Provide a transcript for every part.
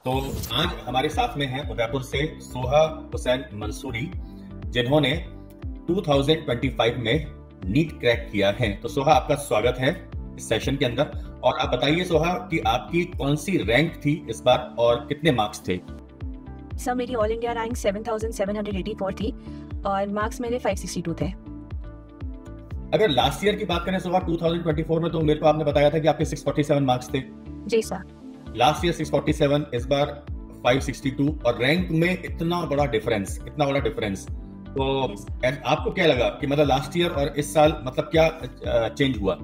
तो आज हमारे साथ में हैं उदयपुर से सोहा हुसैन मंसूरी, जिन्होंने 2025 में नीट क्रैक किया है। तो सोहा, आपका स्वागत है इस सेशन के अंदर। और आप बताइए सोहा कि आपकी कौन सी रैंक थी इस बार और कितने मार्क्स थे? सर, मेरी ऑल इंडिया रैंक 7784 थी और मार्क्स मेरे 562 थे। अगर लास्ट ईयर की बात करें सोहा 2024 में, तो मेरे को आपने बताया था कि आपके 647 मार्क्स थे। जी सर। लास्ट ईयर 647, इस बार 562, और रैंक में इतना बड़ा डिफरेंस तो आपको क्या लगा कि मतलब लास्ट ईयर और इस साल मतलब क्या चेंज हुआ?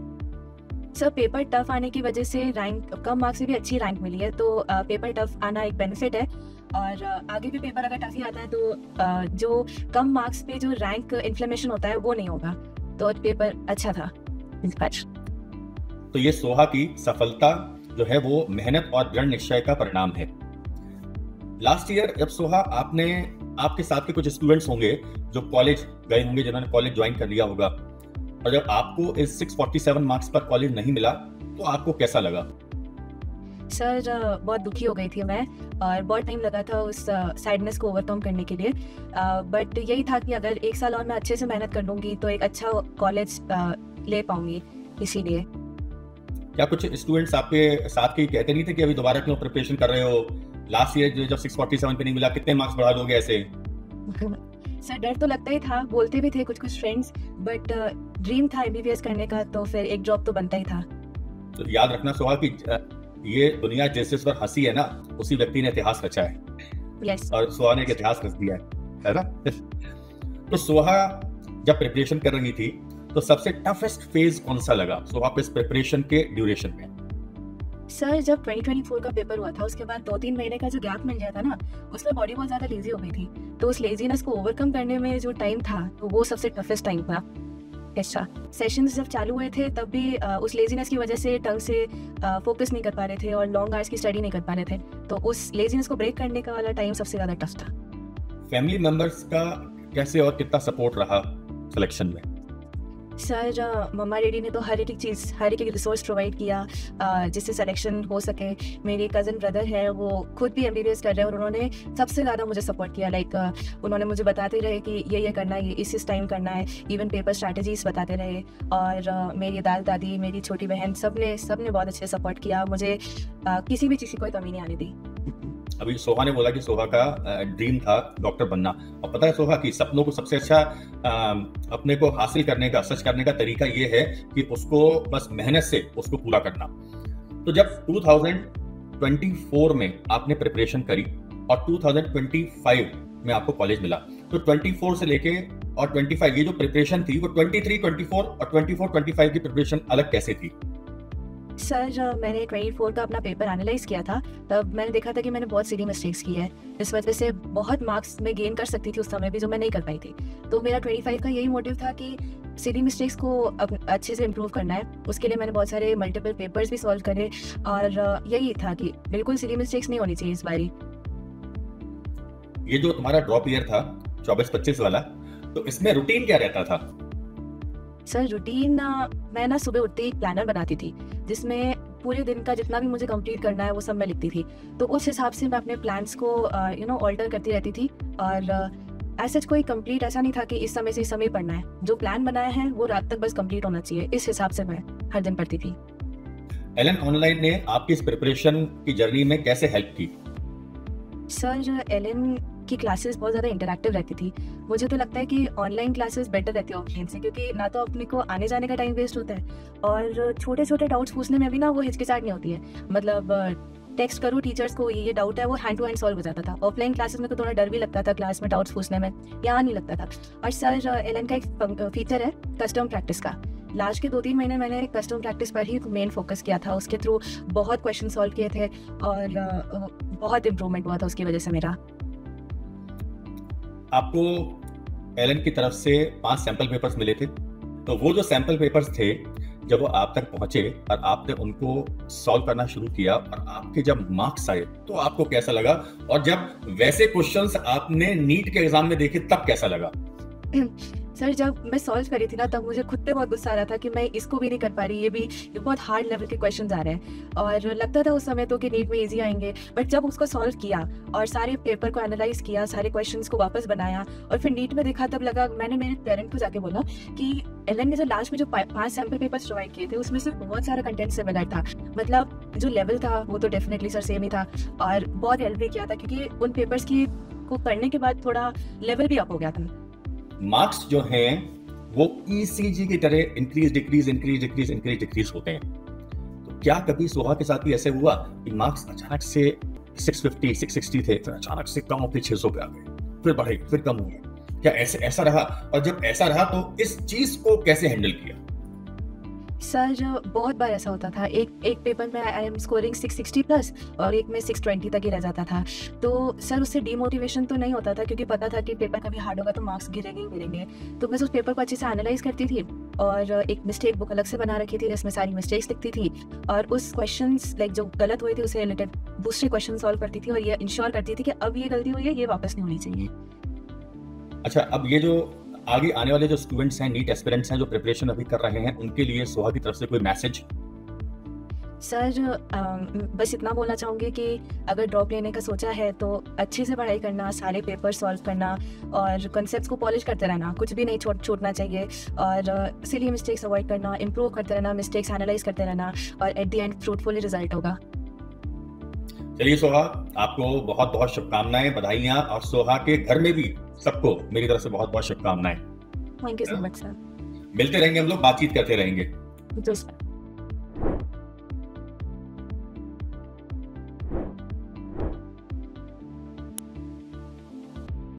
सर, पेपर टफ आने की वजह से रैंक कम मार्क्स से भी अच्छी रैंक मिली है, तो पेपर टफ आना एक बेनिफिट है। और आगे भी पेपर अगर टफ ही आता है तो जो कम मार्क्स पे जो रैंक इन्फ्लेमेशन होता है वो नहीं होगा, तो पेपर अच्छा था इस बार। तो ये सोहा की सफलता जो है वो मेहनत और दृढ़ निश्चय का परिणाम है। लास्ट ईयर जब सोहा आपके साथ के कुछ स्टूडेंट्स होंगे जो कॉलेज गए होंगे, जिन्होंने कॉलेज ज्वाइन कर लिया होगा, और जब आपको इस 647 मार्क्स पर कॉलेज नहीं मिला तो आपको कैसा लगा? सर, बहुत दुखी हो गई थी मैं और बहुत टाइम लगा था उस सैडनेस को ओवरकम करने के लिए। बट यही था कि अगर एक साल और मैं अच्छे से मेहनत कर लूँगी तो एक अच्छा कॉलेज ले पाऊँगी, इसीलिए। क्या कुछ स्टूडेंट्स आपके साथ के कहते नहीं थे कि अभी दोबारा क्यों प्रिपरेशन कर रहे हो? लास्ट ईयर जब 647 पे नहीं मिला, कितने मार्क्स बढ़ा लोगे ऐसे? सर, डर तो लगता ही था, बोलते भी थे कुछ फ्रेंड्स, बट ड्रीम था एमबीबीएस करने का, तो फिर एक जॉब तो बनता ही था। तो याद रखना सोहा कि ये दुनिया जिस पर हंसी है ना, उसी व्यक्ति ने इतिहास रचा है। यस। और सोहा ने एक इतिहास रच दिया है ना? तो सोहा जब प्रिपरेशन कर रही थी तो सबसे टफेस्ट फेज कौन सा लगा सोहा को इस प्रिपरेशन के ड्यूरेशन में? सर, जब 2024 का पेपर हुआ था उसके बाद 2-3 महीने का जो गैप मिल गया था ना, उसमें बॉडी बहुत ज्यादा लेजी हो गई थी, तो उस लेजीनेस को ओवरकम करने में जो टाइम था तो वो सबसे टफेस्ट टाइम था। अच्छा, सेशंस जब चालू हुए थे तब भी उस लेजीनेस की वजह से ढंग से फोकस नहीं कर पा रहे थे और लॉन्ग आवर्स की स्टडी नहीं कर पा रहे थे, तो उस लेजीनेस को ब्रेक करने का वाला टाइम सबसे ज्यादा टफ था। फैमिली मेंबर्स का कैसे और कितना सपोर्ट रहा सिलेक्शन में? सर, मम्मा डैडी ने तो हर एक चीज़, हर एक रिसोर्स प्रोवाइड किया जिससे सिलेक्शन हो सके। मेरे कज़न ब्रदर है, वो खुद भी एमबीबीएस कर रहे हैं और उन्होंने सबसे ज़्यादा मुझे सपोर्ट किया। लाइक उन्होंने मुझे बताते रहे कि ये करना है, ये इस टाइम करना है, इवन पेपर स्ट्रैटेजीज बताते रहे। और मेरी दादी, मेरी छोटी बहन, सबने बहुत अच्छे सपोर्ट किया मुझे, किसी भी चीज़ की कोई कमी नहीं आने दी। अभी सोहा ने बोला कि सोहा का ड्रीम था डॉक्टर बनना, और पता है सोहा कि सपनों को सबसे अच्छा अपने को हासिल करने का, सच करने का तरीका ये है कि उसको बस मेहनत से उसको पूरा करना। तो जब 2024 में आपने प्रिपरेशन करी और 2025 में आपको कॉलेज मिला, तो 24 से लेके और 25 ये जो प्रिपरेशन थी वो 23, 24 और 24-25 की प्रिपरेशन अलग कैसे थी? सर, मैंने 24 का अपना पेपर एनालाइज किया था, तब मैंने देखा था कि मैंने बहुत सीधी मिस्टेक्स की है, इस वजह से बहुत मार्क्स मैं गेन कर सकती थी उस समय भी, जो मैं नहीं कर पाई थी। तो मेरा 25 का यही मोटिव था कि सीधी मिस्टेक्स को अच्छे से इम्प्रूव करना है। उसके लिए मैंने बहुत सारे मल्टीपल पेपर्स भी सॉल्व करे और यही था कि बिल्कुल सीधी मिस्टेक्स नहीं होनी चाहिए इस बारी। ये जो तुम्हारा ड्रॉप ईयर था 24-25 वाला, तो इसमें रूटीन क्या रहता था? सर, रूटीन मैं ना सुबह उठते ही एक प्लानर बनाती थी जिसमें पूरे दिन का जितना भी मुझे कंप्लीट करना है वो सब मैं लिखती थी, तो उस हिसाब से मैं अपने प्लान्स को ऑल्टर करती रहती थी। और ऐसा कोई कंप्लीट ऐसा नहीं था कि इस समय से इस समय पढ़ना है, जो प्लान बनाया है वो रात तक बस कंप्लीट होना चाहिए, इस हिसाब से मैं हर दिन पढ़ती थी। एलन ऑनलाइन ने आपकी इस प्रिपरेशन की जर्नी में कैसे हेल्प की? सर, एलन की क्लासेस बहुत ज़्यादा इंटरैक्टिव रहती थी। मुझे तो लगता है कि ऑनलाइन क्लासेस बेटर रहती है ऑफलाइन से, क्योंकि ना तो अपने को आने जाने का टाइम वेस्ट होता है और छोटे छोटे डाउट्स पूछने में भी ना वो हिचकिचाहट नहीं होती है। मतलब टेक्स्ट करो टीचर्स को, ये डाउट है, वो हैंड टू हैंड सॉल्व हो जाता था। ऑफलाइन क्लासेस में तो थोड़ा डर भी लगता था क्लास में डाउट्स पूछने में, यहाँ नहीं लगता था। और सर, एलन का एक फीचर है कस्टम प्रैक्टिस का। लास्ट के 2-3 महीने मैंने कस्टम प्रैक्टिस पर ही मेन फोकस किया था, उसके थ्रू बहुत क्वेश्चन सॉल्व किए थे और बहुत इम्प्रूवमेंट हुआ था उसकी वजह से मेरा। आपको एलन की तरफ से 5 सैंपल पेपर्स मिले थे, तो वो जो सैंपल पेपर्स थे जब वो आप तक पहुंचे और आपने उनको सॉल्व करना शुरू किया और आपके जब मार्क्स आए तो आपको कैसा लगा? और जब वैसे क्वेश्चंस आपने नीट के एग्जाम में देखे तब कैसा लगा? सर जब मैं सॉल्व करी थी ना तब मुझे खुद पे बहुत गुस्सा आ रहा था कि मैं इसको भी नहीं कर पा रही, ये बहुत हार्ड लेवल के क्वेश्चंस आ रहे हैं और लगता था उस समय तो कि नीट में इजी आएंगे, बट जब उसको सॉल्व किया और सारे पेपर को एनालाइज किया, सारे क्वेश्चंस को वापस बनाया और फिर नीट में देखा, तब लगा, मैंने मेरे पेरेंट को जाके बोला कि एलन ने जो लास्ट में जो 5 सैम्पल पेपर्स प्रोवाइड किए थे उसमें से बहुत सारा कंटेंट सिमिलर था, मतलब जो लेवल था वो तो डेफिनेटली सर सेम ही था और बहुत हेल्प भी किया था क्योंकि उन पेपर्स की को करने के बाद थोड़ा लेवल भी अप हो गया था। मार्क्स जो हैं वो ईसीजी की तरह इंक्रीज डिक्रीज होते हैं। तो क्या कभी सोहा के साथ भी ऐसे हुआ कि मार्क्स अचानक से 650 660 थे, फिर अचानक से कम होकर 600 पे आ गए, फिर बढ़े, फिर कम हुए? क्या ऐसा रहा? और जब ऐसा रहा तो इस चीज को कैसे हैंडल किया? सर बहुत बार ऐसा होता था, एक पेपर में आई एम स्कोरिंग 660 प्लस और एक में 620 तक ही रह जाता था। तो सर उससे डीमोटिवेशन तो नहीं होता था क्योंकि पता था कि पेपर कभी हार्ड होगा तो मार्क्स गिरेंगे ही गिरेंगे। तो मैं उस पेपर को अच्छे से एनालाइज करती थी और एक मिस्टेक बुक अलग से बना रखी थी जिसमें सारी मिस्टेक्स लिखती थी और उस क्वेश्चंस लाइक जो गलत हुए थे उससे रिलेटेड दूसरे क्वेश्चन सॉल्व करती थी और ये इंश्योर करती थी कि अब ये गलती हुई है, ये वापस नहीं होनी चाहिए। अच्छा, अब ये जो आगे आने वाले जो स्टूडेंट्स हैं, नीट एस्पिरेंट्स हैं जो प्रिपरेशन अभी कर रहे हैं, उनके लिए सोहा की तरफ से कोई मैसेज? सर बस इतना बोलना चाहूँगी कि अगर ड्रॉप लेने का सोचा है तो अच्छे से पढ़ाई करना, सारे पेपर सॉल्व करना और कॉन्सेप्ट्स को पॉलिश करते रहना, कुछ भी नहीं छूटना चाहिए और सिली मिस्टेक्स अवॉइड करना, इम्प्रूव करते रहना, मिस्टेक्स एनालाइज करते रहना और at the end fruitful result होगा। चलिए सोहा, आपको बहुत बहुत शुभकामनाएं, बधाइयां, और सोहा के घर में भी सबको मेरी तरफ से बहुत बहुत शुभकामनाएं। Thank you so much sir. मिलते रहेंगे हम लोग, बातचीत करते रहेंगे। जी सर।